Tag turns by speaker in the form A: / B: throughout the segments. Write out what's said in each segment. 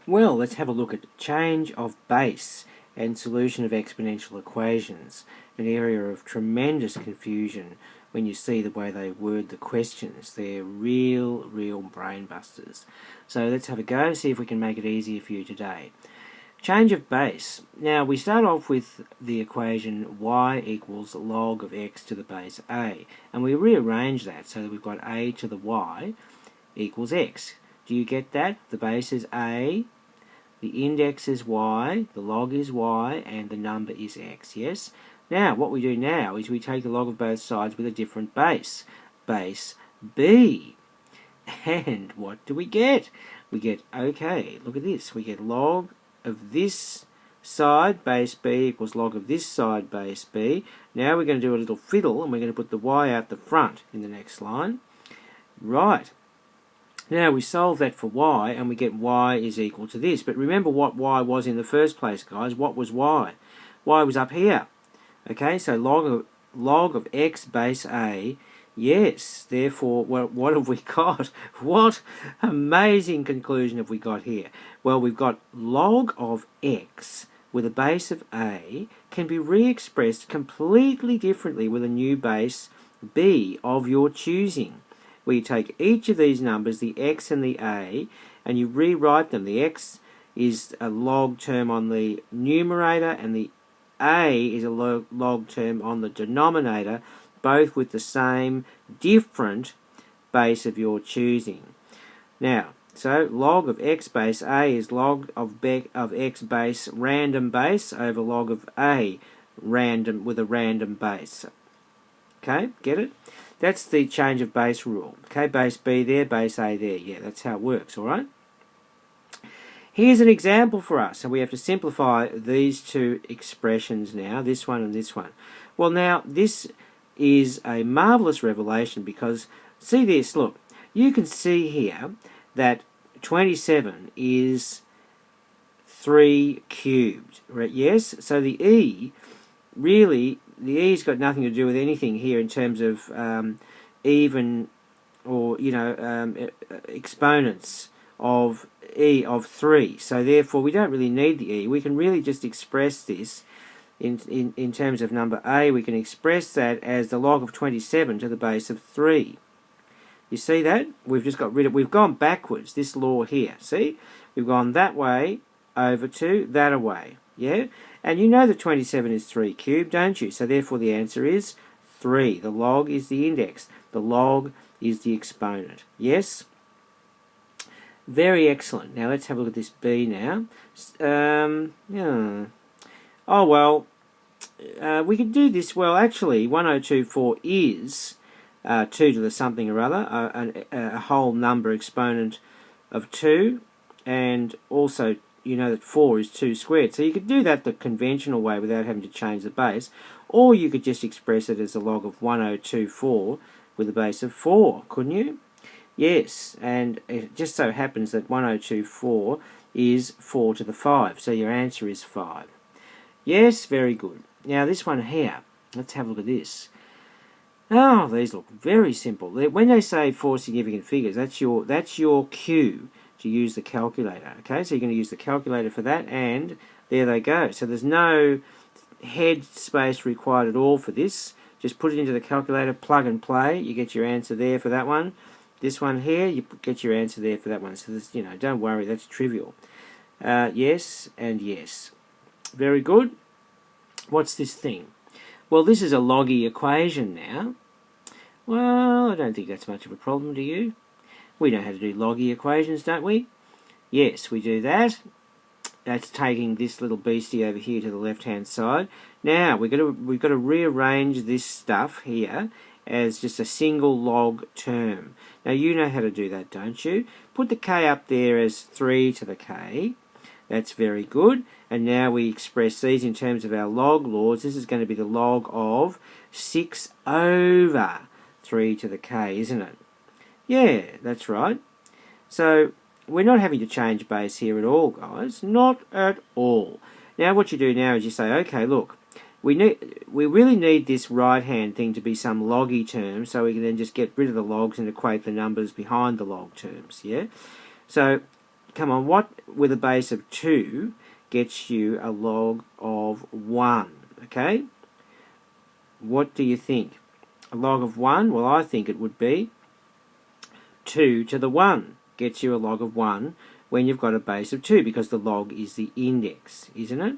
A: Well, let's have a look at change of base and solution of exponential equations, an area of tremendous confusion when you see the way they word the questions. They're real brain busters. So let's have a go, see if we can make it easier for you today. Change of base. Now we start off with the equation y equals log of x to the base a, and we rearrange that so that we've got a to the y equals x. Do you get that? The base is a, the index is y, the log is y, and the number is x, yes? Now, what we do now is we take the log of both sides with a different base, base b. And what do we get? We get, okay, look at this, we get log of this side, base b, equals log of this side, base b. Now we're going to do a little fiddle, and we're going to put the y out the front in the next line. Right. Now we solve that for y, and we get y is equal to this. But remember what y was in the first place, guys. What was y? Y was up here. Okay, so log of x base a. Yes, therefore, well, what have we got? What amazing conclusion have we got here? Well, we've got log of x with a base of a can be re-expressed completely differently with a new base b of your choosing, where you take each of these numbers, the x and the a, and you rewrite them. The x is a log term on the numerator, and the a is a log term on the denominator, both with the same different base of your choosing. Now, so log of x base a is log of x base random base over log of a random with a random base. Okay, get it? That's the change of base rule. Okay, base b there, base a there. Yeah, that's how it works, all right? Here's an example for us. So we have to simplify these two expressions now, this one and this one. Well, now, this is a marvellous revelation because, see this, look, you can see here that 27 is 3 cubed, right? Yes? So the e, really, the e's got nothing to do with anything here in terms of even or, you know, exponents of e of 3. So therefore, we don't really need the e. We can really just express this in terms of number a. We can express that as the log of 27 to the base of 3. You see that? We've just got rid of, we've gone backwards, this law here. See? We've gone that way over to that away. Yeah? And you know that 27 is 3 cubed, don't you? So therefore the answer is 3. The log is the index. The log is the exponent. Yes? Very excellent. Now let's have a look at this b now. Yeah. Oh, well, we could do this. Well, actually, 1024 is 2 to the something or other, a whole number exponent of 2, and also you know that 4 is 2 squared. So you could do that the conventional way without having to change the base, or you could just express it as a log of 1024 with a base of 4, couldn't you? Yes, and it just so happens that 1024 is 4 to the 5, so your answer is 5. Yes, very good. Now this one here, let's have a look at this. Oh, these look very simple. When they say 4 significant figures, that's your cue to use the calculator. Okay, so you're going to use the calculator for that, and there they go. So there's no head space required at all for this. Just put it into the calculator, plug and play. You get your answer there for that one. This one here, you get your answer there for that one. So this, you know, don't worry, that's trivial. Yes and yes. Very good. What's this thing? Well, this is a loggy equation now. Well, I don't think that's much of a problem, do you? We know how to do loggy equations, don't we? Yes, we do that. That's taking this little beastie over here to the left-hand side. Now, we've got to rearrange this stuff here as just a single log term. Now, you know how to do that, don't you? Put the k up there as 3 to the k. That's very good. And now we express these in terms of our log laws. This is going to be the log of 6 over 3 to the k, isn't it? Yeah, that's right. So we're not having to change base here at all, guys. Not at all. Now what you do now is you say, okay, look, we really need this right-hand thing to be some loggy term, so we can then just get rid of the logs and equate the numbers behind the log terms, yeah? So come on, what with a base of 2 gets you a log of 1, okay? What do you think? A log of 1? Well, I think it would be 2 to the 1 gets you a log of 1 when you've got a base of 2, because the log is the index, isn't it?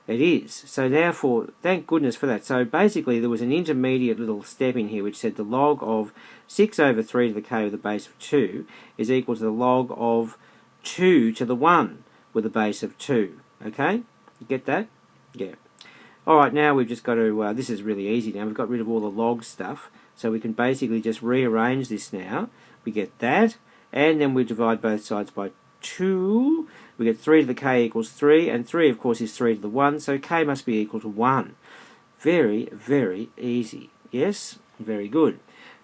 A: It is. So therefore, thank goodness for that. So basically, there was an intermediate little step in here which said the log of 6 over 3 to the k with a base of 2 is equal to the log of 2 to the 1 with a base of 2. Okay? You get that? Yeah. Alright, now we've just got to, this is really easy now, we've got rid of all the log stuff, so we can basically just rearrange this now. We get that, and then we divide both sides by 2. We get 3 to the k equals 3, and 3 of course is 3 to the 1, so k must be equal to 1. Very, very easy. Yes? Very good.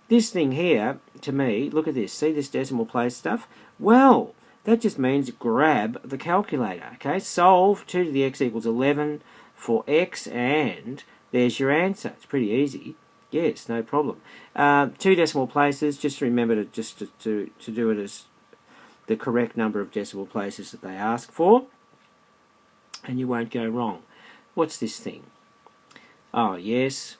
A: This thing here, to me, look at this, see this decimal place stuff? Well, that just means grab the calculator, okay? Solve 2 to the x equals 11 for x, and there's your answer. It's pretty easy. Yes, no problem. 2 decimal places, just remember to do it as the correct number of decimal places that they ask for, and you won't go wrong. What's this thing? Oh, yes.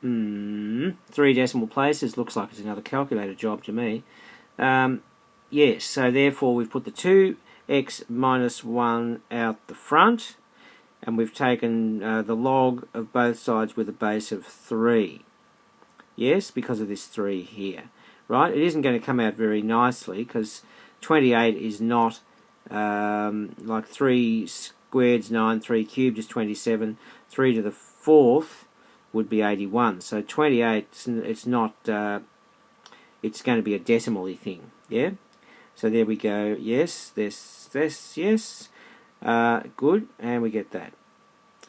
A: 3 decimal places, looks like it's another calculator job to me. Yes, so therefore we've put the 2x minus 1 out the front, and we've taken the log of both sides with a base of 3. Yes, because of this 3 here. Right? It isn't going to come out very nicely, because 28 is not like 3 squared is 9, 3 cubed is 27, 3 to the 4th would be 81. So 28, it's not, it's going to be a decimal-y thing. Yeah? So there we go. Yes, this, yes. Good, and we get that.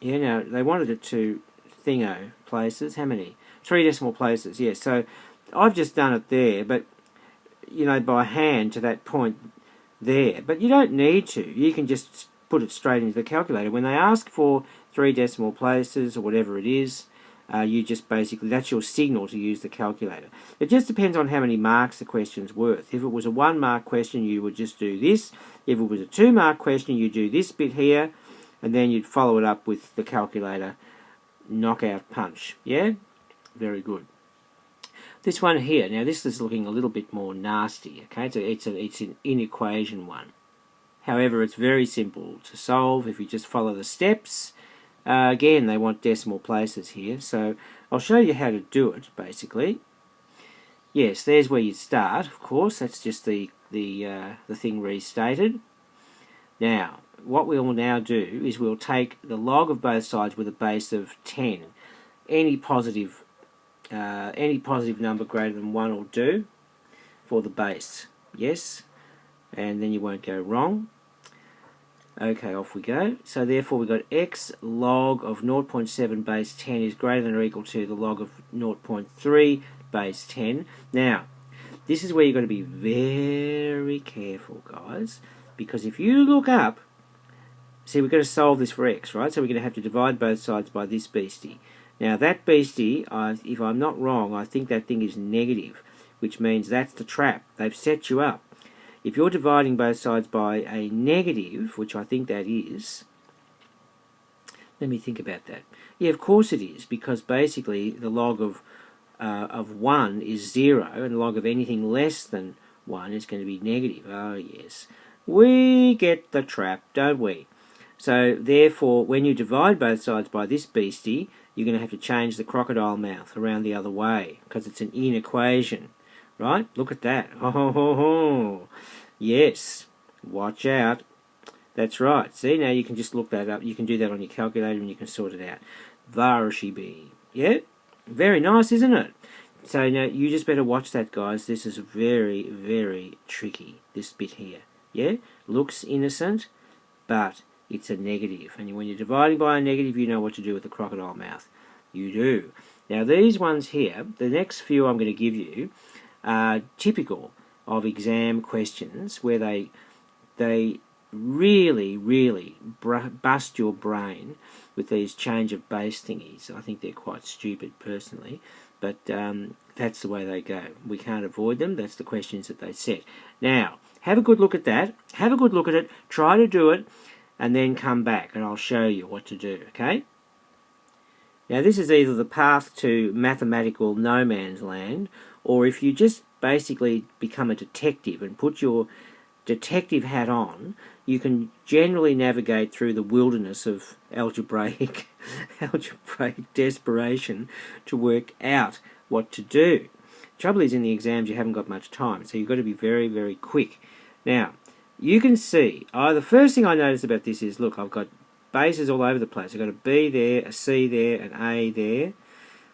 A: Yeah, now, they wanted it to thingo places. How many? 3 decimal places, yes. So I've just done it there, but, you know, by hand to that point there. But you don't need to. You can just put it straight into the calculator. When they ask for 3 decimal places or whatever it is, you just basically, that's your signal to use the calculator. It just depends on how many marks the question's worth. If it was a 1 mark question, you would just do this. If it was a 2 mark question, you do this bit here, and then you'd follow it up with the calculator knockout punch. Yeah? Very good. This one here, now this is looking a little bit more nasty, okay? It's an inequation one. However, it's very simple to solve if you just follow the steps. Again, they want decimal places here, so I'll show you how to do it, basically. Yes, there's where you start, of course. That's just the thing restated. Now, what we'll now do is we'll take the log of both sides with a base of 10. Any positive number greater than 1 will do for the base. Yes, and then you won't go wrong. Okay, off we go. So therefore we've got x log of 0.7 base 10 is greater than or equal to the log of 0.3 base 10. Now, this is where you've got to be very careful, guys, because if you look up, see, we've got to solve this for x, right? So we're going to have to divide both sides by this beastie. Now that beastie, if I'm not wrong, I think that thing is negative, which means that's the trap. They've set you up. If you're dividing both sides by a negative, which I think that is, let me think about that. Yeah, of course it is, because basically the log of 1 is 0, and the log of anything less than 1 is going to be negative. Oh yes, we get the trap, don't we? So therefore, when you divide both sides by this beastie, you're going to have to change the crocodile mouth around the other way, because it's an inequation. Right? Look at that. Oh, yes. Watch out. That's right. See, now you can just look that up. You can do that on your calculator and you can sort it out. Varshibi. Yeah? Very nice, isn't it? So now you just better watch that, guys. This is very, very tricky, this bit here. Yeah? Looks innocent, but it's a negative. And when you're dividing by a negative, you know what to do with the crocodile mouth. You do. Now these ones here, the next few I'm going to give you, are typical of exam questions where they really, really bust your brain with these change of base thingies. I think they're quite stupid personally, but that's the way they go. We can't avoid them. That's the questions that they set. Now, Have a good look at that. Have a good look at it. Try to do it, and then come back, and I'll show you what to do, okay? Now, this is either the path to mathematical no man's land, or if you just basically become a detective and put your detective hat on, you can generally navigate through the wilderness of algebraic desperation to work out what to do. Trouble is, in the exams you haven't got much time, so you've got to be very, very quick. Now, you can see, the first thing I noticed about this is, look, I've got bases all over the place. I've got a B there, a C there, an A there.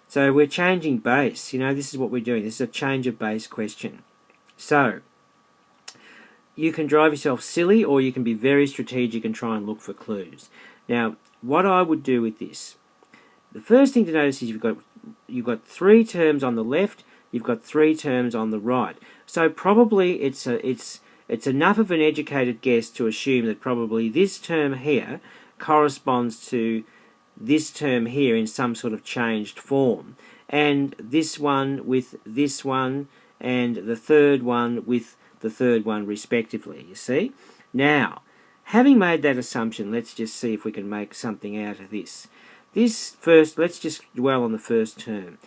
A: So we're changing base. You know, this is what we're doing. This is a change of base question. So, you can drive yourself silly, or you can be very strategic and try and look for clues. Now, what I would do with this, the first thing to notice is you've got 3 terms on the left, you've got 3 terms on the right. So probably it's enough of an educated guess to assume that probably this term here corresponds to this term here in some sort of changed form, and this one with this one, and the third one with the third one respectively, you see? Now, having made that assumption, let's just see if we can make something out of this. This first, let's just dwell on the first term.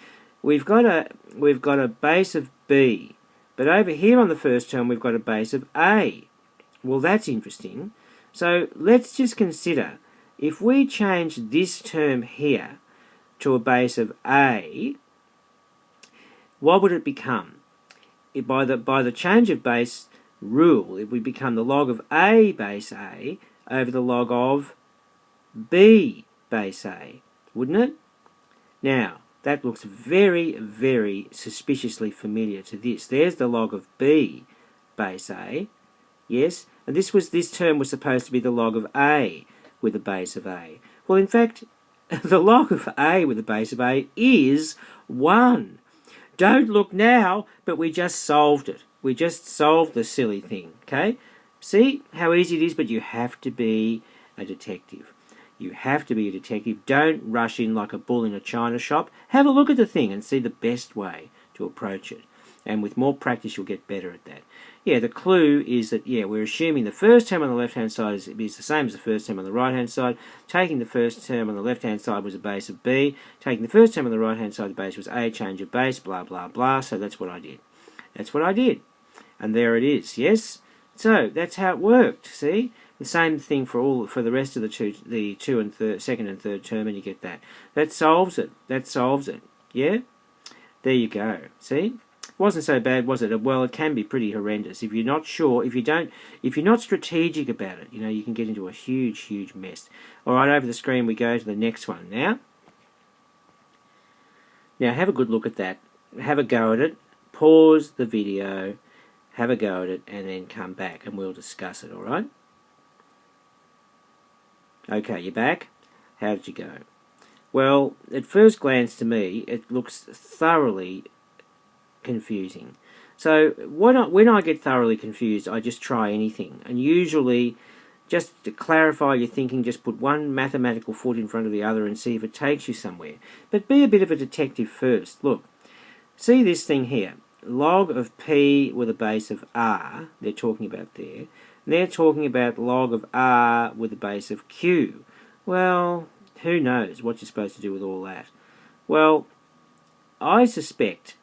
A: We've got a base of B, but over here on the first term we've got a base of A. Well, that's interesting. So let's just consider, if we change this term here to a base of A, what would it become? By the change of base rule, it would become the log of A base A over the log of B base A, wouldn't it? Now, that looks very, very suspiciously familiar to this. There's the log of B base A, yes, and this term was supposed to be the log of A with a base of A. Well, in fact, the log of A with a base of A is 1. Don't look now, but we just solved it. We just solved the silly thing, okay? See how easy it is, but you have to be a detective. You have to be a detective. Don't rush in like a bull in a china shop. Have a look at the thing and see the best way to approach it. And with more practice, you'll get better at that. Yeah, the clue is that, we're assuming the first term on the left-hand side is the same as the first term on the right-hand side. Taking the first term on the left-hand side was a base of B. Taking the first term on the right-hand side, the base was A, change of base, blah, blah, blah. So that's what I did. That's what I did. And there it is, yes? So that's how it worked, see? The same thing for the rest of the second and third term, and you get that. That solves it. That solves it. Yeah? There you go. See? Wasn't so bad, was it? Well, it can be pretty horrendous if you're not sure. If you're not strategic about it, you can get into a huge, huge mess. All right, over the screen we go to the next one now. Now have a good look at that. Have a go at it. Pause the video. Have a go at it, and then come back, and we'll discuss it. All right? Okay, you're back. How did you go? Well, at first glance to me, it looks thoroughly confusing. So when I get thoroughly confused, I just try anything. And usually, just to clarify your thinking, just put one mathematical foot in front of the other and see if it takes you somewhere. But be a bit of a detective first. Look, see this thing here. Log of P with a base of R, they're talking about there. And they're talking about log of R with a base of Q. Well, who knows what you're supposed to do with all that? Well, I suspect,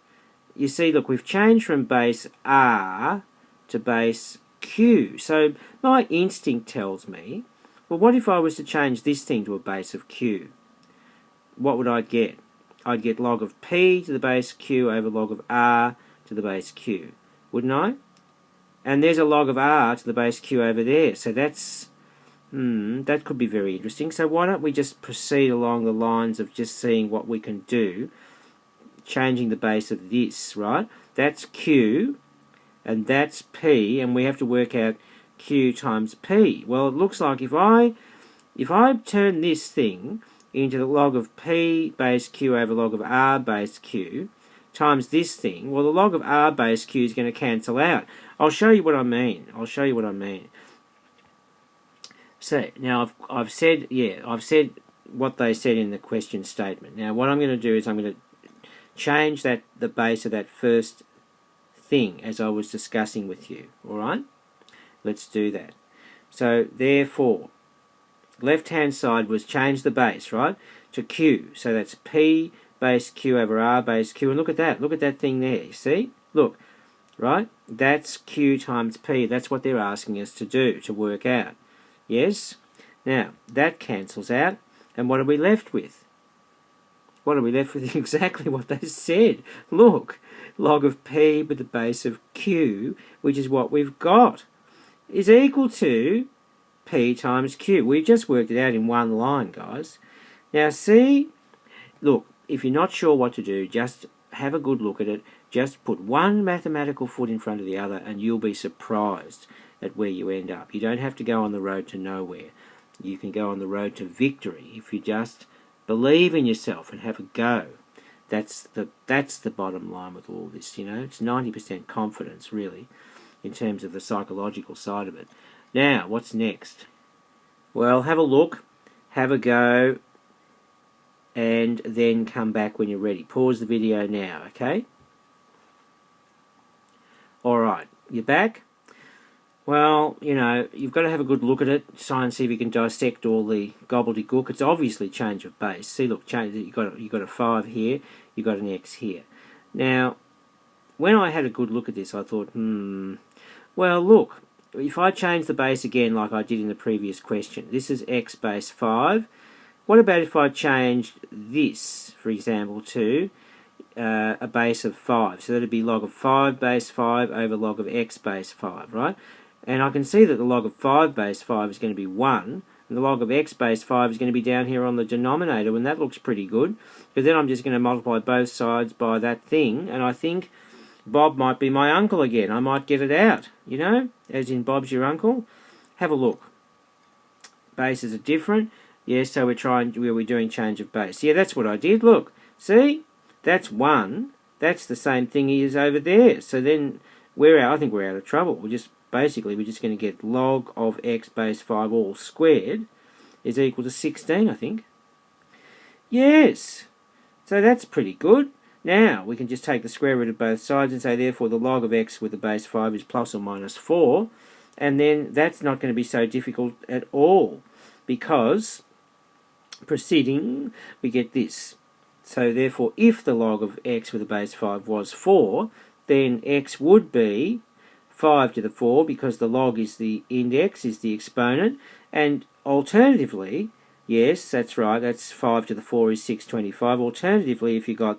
A: you see, look, we've changed from base R to base Q. So my instinct tells me, well, what if I was to change this thing to a base of Q? What would I get? I'd get log of P to the base Q over log of R to the base Q, wouldn't I? And there's a log of R to the base Q over there, so that's, that could be very interesting. So why don't we just proceed along the lines of just seeing what we can do, changing the base of this, right? That's Q, and that's P, and we have to work out Q times P. Well, it looks like if I turn this thing into the log of P base Q over log of R base Q times this thing, well, the log of R base Q is going to cancel out. I'll show you what I mean. So now I've said what they said in the question statement. Now what I'm going to do is I'm going to change the base of that first thing as I was discussing with you. All right? Let's do that. So therefore, left-hand side was change the base, right, to Q. So that's P base Q over R base Q. And look at that. Look at that thing there. You see? Look, right? That's Q times P. That's what they're asking us to do, to work out. Yes? Now, that cancels out. And what are we left with? What are we left with? Exactly what they said. Look, log of P with the base of Q, which is what we've got, is equal to P times Q. We just worked it out in one line, guys. Now see, look, if you're not sure what to do, just have a good look at it. Just put one mathematical foot in front of the other and you'll be surprised at where you end up. You don't have to go on the road to nowhere. You can go on the road to victory if you just believe in yourself and have a go. That's the bottom line with all this, you know. It's 90% confidence, really, in terms of the psychological side of it. Now, what's next? Well, have a look, have a go, and then come back when you're ready. Pause the video now, okay? Alright, you're back? Well, you know, you've got to have a good look at it, try and see if you can dissect all the gobbledygook. It's obviously change of base. See, look, you've got a 5 here, you've got an X here. Now, when I had a good look at this, I thought, well, look, if I change the base again like I did in the previous question, this is X base 5. What about if I changed this, for example, to a base of 5? So that would be log of 5 base 5 over log of X base 5, right? And I can see that the log of 5 base 5 is going to be 1, and the log of X base 5 is going to be down here on the denominator, and that looks pretty good, because then I'm just going to multiply both sides by that thing, and I think Bob might be my uncle again. I might get it out, you know, as in Bob's your uncle. Have a look. Bases are different. Yes, so we're doing change of base. Yeah, that's what I did. Look, see? That's 1. That's the same thing as over there. So then I think we're out of trouble. We're just going to get log of X base 5 all squared is equal to 16, I think. Yes. So that's pretty good. Now, we can just take the square root of both sides and say, therefore, the log of X with the base 5 is plus or minus 4. And then that's not going to be so difficult at all, because proceeding, we get this. So therefore, if the log of X with the base 5 was 4, then X would be 5 to the 4, because the log is the index, is the exponent, and alternatively, yes, that's right, that's 5 to the 4 is 625. Alternatively, if you got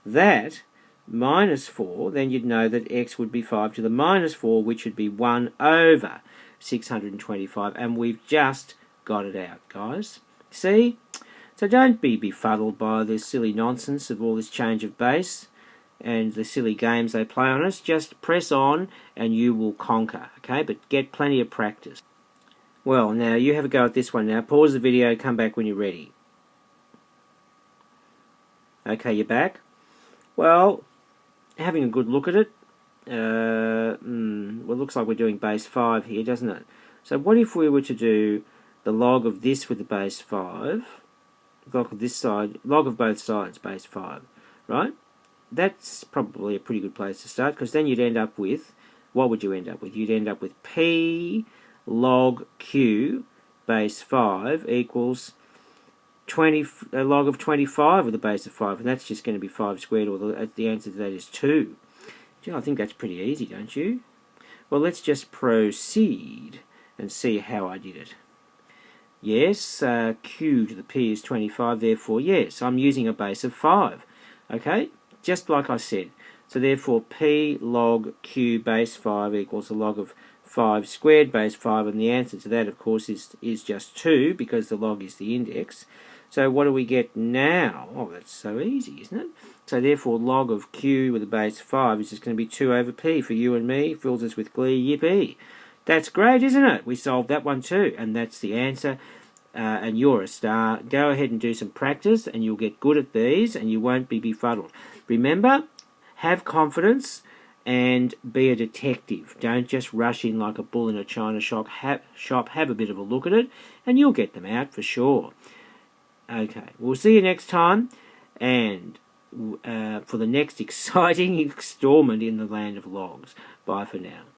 A: that minus 4, then you'd know that X would be 5 to the minus 4, which would be 1 over 625, and we've just got it out, guys. See? So don't be befuddled by this silly nonsense of all this change of base and the silly games they play on us. Just press on and you will conquer, okay? But get plenty of practice. Well, now you have a go at this one now. Pause the video, come back when you're ready. Okay, you're back. Well, having a good look at it, well, it looks like we're doing base 5 here, doesn't it? So what if we were to do the log of this with the base 5, log of this side, log of both sides, base 5, right? That's probably a pretty good place to start, because then you'd end up with, what would you end up with? You'd end up with P log Q base 5 equals log of 25 with a base of 5, and that's just going to be 5 squared, or the answer to that is 2. Gee, I think that's pretty easy, don't you? Well, let's just proceed and see how I did it. Yes, Q to the P is 25, therefore, yes, I'm using a base of 5. Okay, just like I said. So therefore, P log Q base 5 equals the log of 5 squared base 5, and the answer to that, of course, is just 2, because the log is the index. So what do we get now? Oh, that's so easy, isn't it? So therefore, log of Q with a base 5 is just going to be 2 over P for you and me. Fills us with glee, yippee. That's great, isn't it? We solved that one too, and that's the answer. And you're a star. Go ahead and do some practice, and you'll get good at these, and you won't be befuddled. Remember, have confidence and be a detective. Don't just rush in like a bull in a china shop. Have a bit of a look at it, and you'll get them out for sure. Okay, we'll see you next time, and for the next exciting installment in the land of logs. Bye for now.